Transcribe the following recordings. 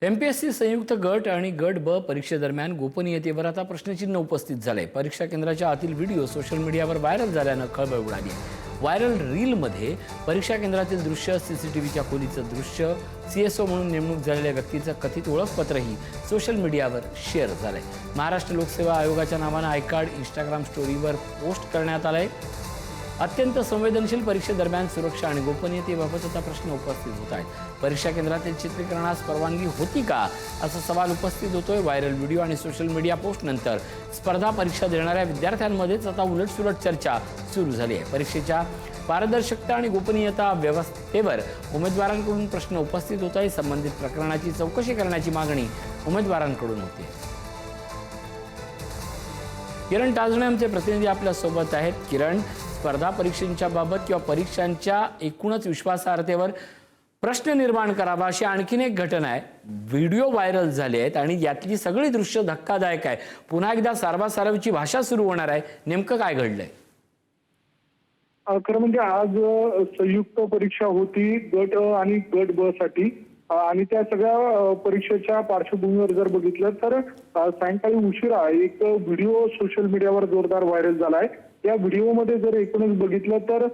MPSC संयुक्त गट आणि गट ब परीक्षेदरम्यान गोपनीयतेवर आता प्रश्नचिन्ह उपस्थित झाले। परीक्षा केंद्राच्या आतील व्हिडिओ सोशल मीडियावर व्हायरल झाल्यानं खळबळ उडाली आहे। व्हायरल रीलमध्ये परीक्षा केंद्रातील दृश्य, सीसीटीव्हीच्या खोलीचं दृश्य, सीएसओ म्हणून नेमणूक झालेल्या व्यक्तीचं कथित ओळखपत्रही सोशल मीडियावर शेअर झालंय। महाराष्ट्र लोकसेवा आयोगाच्या नावानं आय कार्ड इंस्टाग्राम स्टोरीवर पोस्ट करण्यात आलंय। अत्यंत संवेदनशील परीक्षेदरम्यान सुरक्षा आणि गोपनीयतेबाबत आता प्रश्न उपस्थित होत आहेत। परीक्षा केंद्रातील चित्रीकरणास परवानगी होती का असा सवाल उपस्थित होतोय। व्हायरल व्हिडिओ आणि सोशल मीडिया पोस्ट नंतर स्पर्धा परीक्षा देणाऱ्या विद्यार्थ्यांमध्येच आता उलटसुलट चर्चा सुरू झाली आहे। परीक्षेच्या पारदर्शकता आणि गोपनीयता व्यवस्थेवर उमेदवारांकडून प्रश्न उपस्थित होत आहे। संबंधित प्रकरणाची चौकशी करण्याची मागणी उमेदवारांकडून होती। किरण ताजणे आमचे प्रतिनिधी आपल्या सोबत आहेत। किरण, स्पर्धा परीक्षांच्या बाबत किंवा परीक्षांच्या एकूणच विश्वासार्हतेवर प्रश्न निर्माण करावा अशी आणखीन एक घटना आहे। व्हिडिओ व्हायरल झाले आहेत आणि यातली सगळी दृश्य धक्कादायक आहे। पुन्हा एकदा सारवासारवीची भाषा सुरू होणार आहे। नेमकं काय घडलंय? खरं म्हणजे आज संयुक्त परीक्षा होती गट आणि गट ब साठी आणि त्या सगळ्या परीक्षेच्या पार्श्वभूमीवर जर बघितलं तर सायंकाळी उशिरा एक व्हिडिओ सोशल मीडियावर जोरदार व्हायरल झालाय। या व्हिडिओमध्ये जर एकूणच बघितलं तर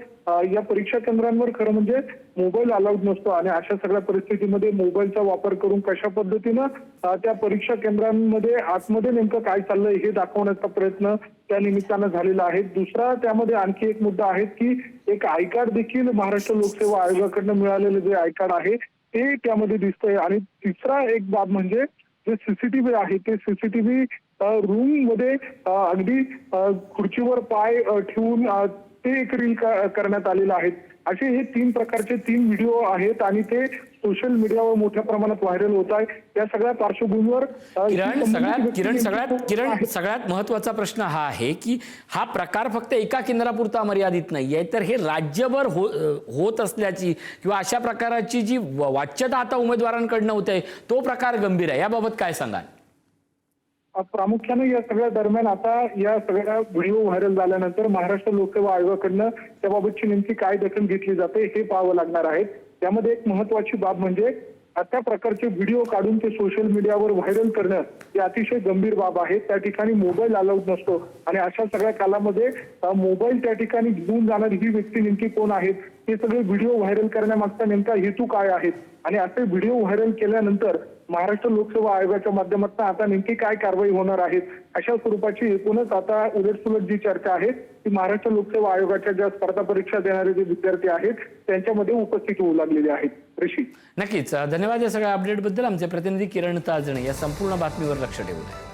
या परीक्षा केंद्रांवर खरं म्हणजे मोबाईल अलाउड नसतो आणि अशा सगळ्या परिस्थितीमध्ये मोबाईलचा वापर करून कशा पद्धतीनं त्या परीक्षा केंद्रांमध्ये आतमध्ये नेमकं काय चाललंय हे दाखवण्याचा प्रयत्न त्या निमित्तानं झालेला आहे। दुसरा त्यामध्ये आणखी एक मुद्दा आहे की एक आय कार्ड देखील महाराष्ट्र लोकसेवा आयोगाकडनं मिळालेलं जे आय कार्ड आहे ते त्यामध्ये दिसतंय। आणि तिसरा एक बाब म्हणजे जे सीसीटीव्ही आहे ते सीसीटीव्ही रूम मध्ये अगदी खुर्चीवर पाय ठेवून ते एक रील करण्यात आलेलं आहे। असे हे तीन प्रकारचे तीन व्हिडिओ आहेत आणि ते सोशल मीडियावर मोठ्या प्रमाणात व्हायरल होत आहे। या सगळ्या पार्श्वभूमीवर सगळ्यात महत्त्वाचा प्रश्न हा आहे की हा प्रकार फक्त एका केंद्रापुरता मर्यादित नाहीये, तर हे राज्यभर होत असल्याची किंवा अशा प्रकाराची जी वाच्यता आता उमेदवारांकडनं होते तो प्रकार गंभीर आहे। याबाबत काय सांगाल? प्रामुख्याने या सगळ्या दरम्यान आता या सगळ्या व्हिडिओ व्हायरल झाल्यानंतर महाराष्ट्र लोकसेवा आयोगाकडनं त्याबाबतची नेमकी काय दखल घेतली जाते हे पाहावं लागणार आहे। त्यामध्ये एक महत्वाची बाब म्हणजे अशा प्रकारचे व्हिडिओ काढून ते सोशल मीडियावर व्हायरल करणं ही अतिशय गंभीर बाब आहे। त्या ठिकाणी मोबाईल अलाउड नसतो आणि अशा सगळ्या कालामध्ये मोबाईल त्या ठिकाणी घेऊन जाणारी ही व्यक्ती नेमकी कोण आहेत, हे सगळे व्हिडिओ व्हायरल करण्यामागचा नेमका हेतू काय आहे आणि असे व्हिडिओ व्हायरल केल्यानंतर महाराष्ट्र लोकसेवा आयोगाच्या माध्यमातून आता नेमकी काय कारवाई होणार आहे अशा स्वरूपाची एकूणच आता उलटसुलट जी चर्चा आहे ती महाराष्ट्र लोकसेवा आयोगाच्या ज्या स्पर्धा परीक्षा देणारे जे विद्यार्थी आहेत त्यांच्यामध्ये उपस्थित होऊ लागलेले आहेत। ऋषी, नक्कीच धन्यवाद या सगळ्या अपडेटबद्दल। आमचे प्रतिनिधी किरण ताजणे या संपूर्ण बातमीवर लक्ष ठेवून आहे।